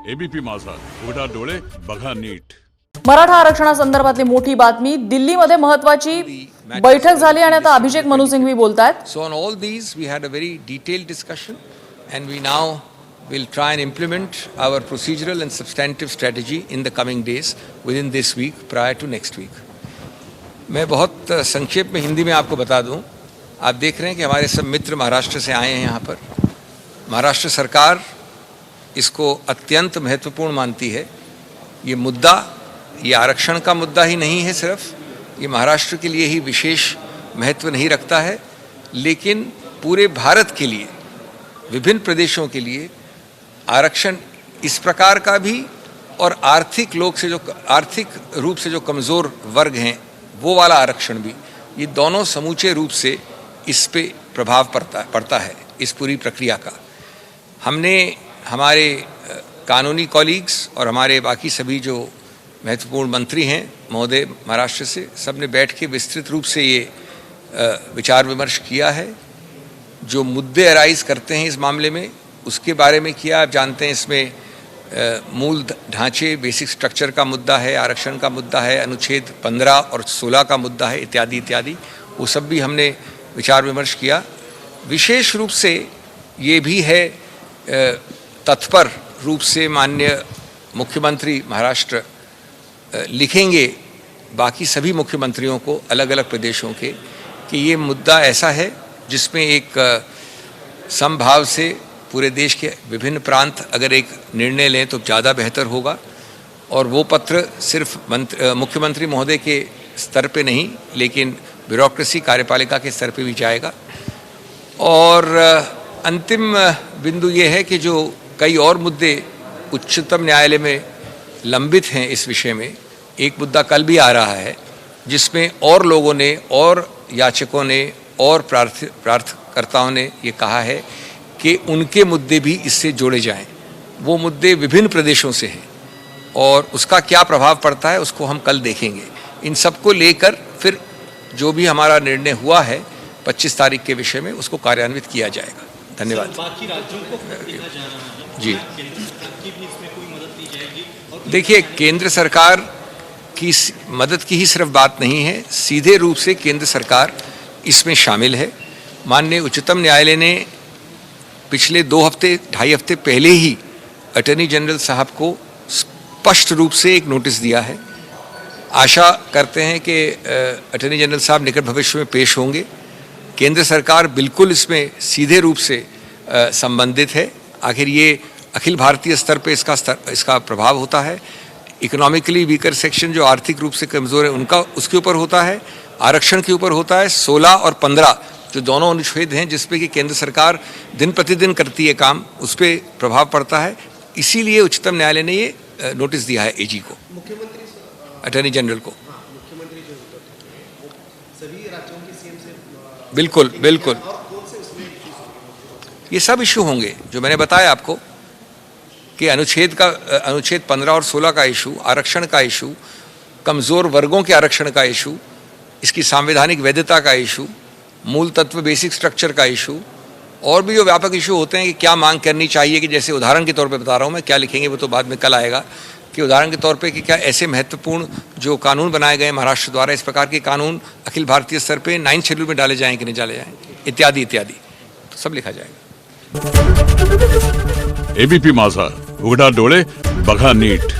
ABP माझा, उघडा डोळे बघा नीट. मराठा आरक्षणासंदर्भातली मोठी बातमी. दिल्लीमध्ये महत्त्वाची बैठक झाली आणि आता अभिषेक मनु सिंघवी बोलतायत. So on all these we had a very detailed discussion and we now will try and implement our procedural and substantive strategy in the coming days within this week prior to next week. मैं बहुत संक्षेप में हिंदी में आपको बता दूं. आप देख रहे हैं कि हमारे सब मित्र महाराष्ट्र से आए हैं यहाँ पर. महाराष्ट्र सरकार इसको अत्यंत महत्वपूर्ण मानती है. ये मुद्दा, ये आरक्षण का मुद्दा ही नहीं है सिर्फ, ये महाराष्ट्र के लिए ही विशेष महत्व नहीं रखता है, लेकिन पूरे भारत के लिए, विभिन्न प्रदेशों के लिए आरक्षण इस प्रकार का भी और आर्थिक रूप से जो कमज़ोर वर्ग हैं वो वाला आरक्षण भी, ये दोनों समूचे रूप से इस पे प्रभाव पड़ता है इस पूरी प्रक्रिया का. हमने हमारे कानूनी कॉलीग्स और हमारे बाकी सभी जो महत्वपूर्ण मंत्री हैं महोदय महाराष्ट्र से, सब ने बैठ के विस्तृत रूप से ये विचार विमर्श किया है. जो मुद्दे अराइज करते हैं इस मामले में उसके बारे में किया. आप जानते हैं इसमें मूल ढांचे, बेसिक स्ट्रक्चर का मुद्दा है, आरक्षण का मुद्दा है, अनुच्छेद 15 और 16 का मुद्दा है, इत्यादि इत्यादि. वो सब भी हमने विचार विमर्श किया. विशेष रूप से ये भी है तत्पर रूप से माननीय मुख्यमंत्री महाराष्ट्र लिखेंगे बाकी सभी मुख्यमंत्रियों को अलग अलग प्रदेशों के कि ये मुद्दा ऐसा है जिसमें एक समभाव से पूरे देश के विभिन्न प्रांत अगर एक निर्णय लें तो ज़्यादा बेहतर होगा. और वो पत्र सिर्फ मुख्यमंत्री महोदय के स्तर पे नहीं, लेकिन ब्यूरोक्रेसी कार्यपालिका के स्तर पे भी जाएगा. और अंतिम बिंदु ये है कि जो कई और मुद्दे उच्चतम न्यायालय में लंबित हैं इस विषय में, एक मुद्दा कल भी आ रहा है जिसमें और लोगों ने और याचकों ने और प्रार्थकर्ताओं ने ये कहा है कि उनके मुद्दे भी इससे जोड़े जाएं. वो मुद्दे विभिन्न प्रदेशों से हैं और उसका क्या प्रभाव पड़ता है उसको हम कल देखेंगे. इन सबको लेकर फिर जो भी हमारा निर्णय हुआ है 25 तारीख के विषय में उसको कार्यान्वित किया जाएगा. धन्यवाद. बाकी राज्यों को देखा जा रहा है जी. केंद्र सरकार की भी इसमें कोई मदद ली जाएगी? और देखिए, केंद्र सरकार की मदद की ही सिर्फ बात नहीं है, सीधे रूप से केंद्र सरकार इसमें शामिल है. माननीय उच्चतम न्यायालय ने पिछले 2-2.5 हफ्ते पहले ही अटॉर्नी जनरल साहब को स्पष्ट रूप से एक नोटिस दिया है. आशा करते हैं कि अटॉर्नी जनरल साहब निकट भविष्य में पेश होंगे. केंद्र सरकार बिल्कुल इसमें सीधे रूप से संबंधित है. आखिर ये अखिल भारतीय स्तर पे इसका प्रभाव होता है. इकोनॉमिकली वीकर सेक्शन जो आर्थिक रूप से कमज़ोर है उनका उसके ऊपर होता है, आरक्षण के ऊपर होता है. 16 और 15 जो दोनों अनुच्छेद हैं जिस पे कि केंद्र सरकार दिन प्रतिदिन करती है काम, उस पर प्रभाव पड़ता है. इसीलिए उच्चतम न्यायालय ने ये नोटिस दिया है एजी को, अटॉर्नी जनरल को. मुख्यमंत्री जो सभी राज्यों के सीएम से बिल्कुल बिल्कुल ये सब इशू होंगे जो मैंने बताया आपको कि अनुच्छेद 15 और 16 का इशू, आरक्षण का इशू, कमज़ोर वर्गों के आरक्षण का इशू, इसकी संवैधानिक वैधता का इशू, मूल तत्व बेसिक स्ट्रक्चर का इशू, और भी जो व्यापक इशू होते हैं कि क्या मांग करनी चाहिए. कि जैसे उदाहरण के तौर पे बता रहा हूँ मैं, क्या लिखेंगे वो तो बाद में कल आएगा, कि उदाहरण के तौर पे कि क्या ऐसे महत्वपूर्ण जो कानून बनाए गए महाराष्ट्र द्वारा, इस प्रकार के कानून अखिल भारतीय स्तर पे 9 शेड्यूल में डाले जाएँ कि नहीं डाले जाएँ, इत्यादि इत्यादि, तो सब लिखा जाएगा. एबीपी माझा, उघडा डोळे बघा नीट.